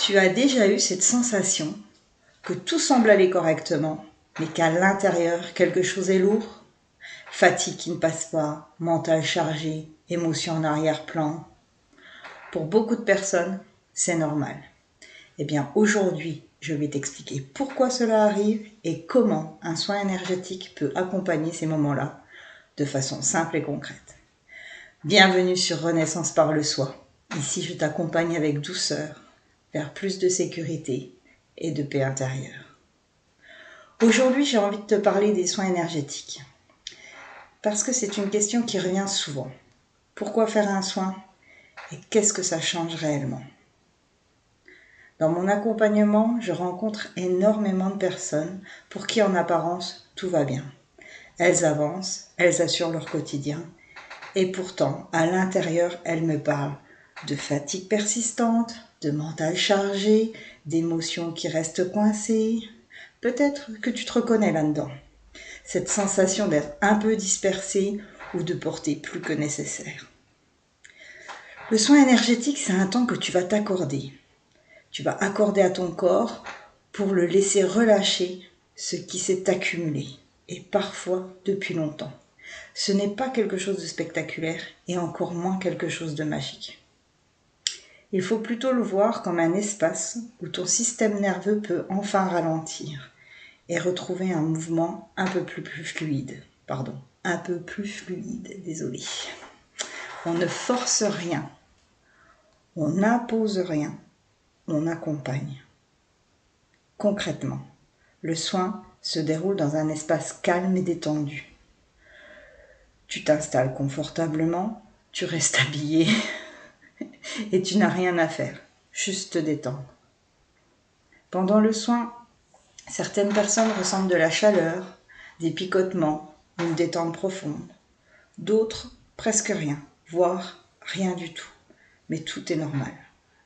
Tu as déjà eu cette sensation que tout semble aller correctement, mais qu'à l'intérieur, quelque chose est lourd? Fatigue qui ne passe pas, mental chargé, émotion en arrière-plan. Pour beaucoup de personnes, c'est normal. Eh bien, aujourd'hui, je vais t'expliquer pourquoi cela arrive et comment un soin énergétique peut accompagner ces moments-là de façon simple et concrète. Bienvenue sur Renaissance par le Soi. Ici, je t'accompagne avec douceur vers plus de sécurité et de paix intérieure. Aujourd'hui, j'ai envie de te parler des soins énergétiques parce que c'est une question qui revient souvent. Pourquoi faire un soin et qu'est-ce que ça change réellement? Dans mon accompagnement, je rencontre énormément de personnes pour qui en apparence tout va bien. Elles avancent, elles assurent leur quotidien et pourtant, à l'intérieur, elles me parlent de fatigue persistante, de mental chargé, d'émotions qui restent coincées. Peut-être que tu te reconnais là-dedans. Cette sensation d'être un peu dispersé ou de porter plus que nécessaire. Le soin énergétique, c'est un temps que tu vas t'accorder. Tu vas accorder à ton corps pour le laisser relâcher ce qui s'est accumulé, et parfois depuis longtemps. Ce n'est pas quelque chose de spectaculaire et encore moins quelque chose de magique. Il faut plutôt le voir comme un espace où ton système nerveux peut enfin ralentir et retrouver un mouvement un peu plus fluide. Désolé. On ne force rien, on n'impose rien, on accompagne. Concrètement, le soin se déroule dans un espace calme et détendu. Tu t'installes confortablement, tu restes habillé et tu n'as rien à faire, juste te détendre. Pendant le soin, certaines personnes ressentent de la chaleur, des picotements, une détente profonde. D'autres, presque rien, voire rien du tout. Mais tout est normal.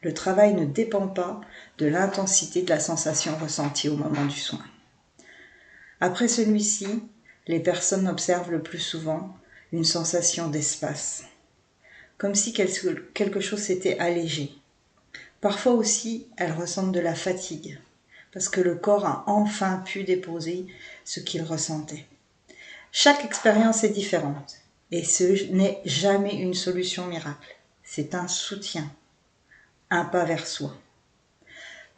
Le travail ne dépend pas de l'intensité de la sensation ressentie au moment du soin. Après celui-ci, les personnes observent le plus souvent une sensation d'espace, comme si quelque chose s'était allégé. Parfois aussi, elles ressentent de la fatigue, parce que le corps a enfin pu déposer ce qu'il ressentait. Chaque expérience est différente, et ce n'est jamais une solution miracle. C'est un soutien, un pas vers soi.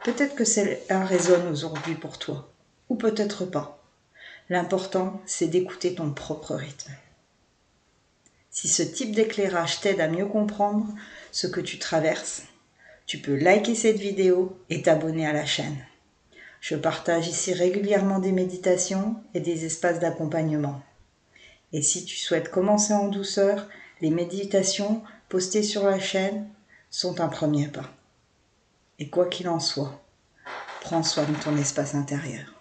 Peut-être que cela résonne aujourd'hui pour toi, ou peut-être pas. L'important, c'est d'écouter ton propre rythme. Si ce type d'éclairage t'aide à mieux comprendre ce que tu traverses, tu peux liker cette vidéo et t'abonner à la chaîne. Je partage ici régulièrement des méditations et des espaces d'accompagnement. Et si tu souhaites commencer en douceur, les méditations postées sur la chaîne sont un premier pas. Et quoi qu'il en soit, prends soin de ton espace intérieur.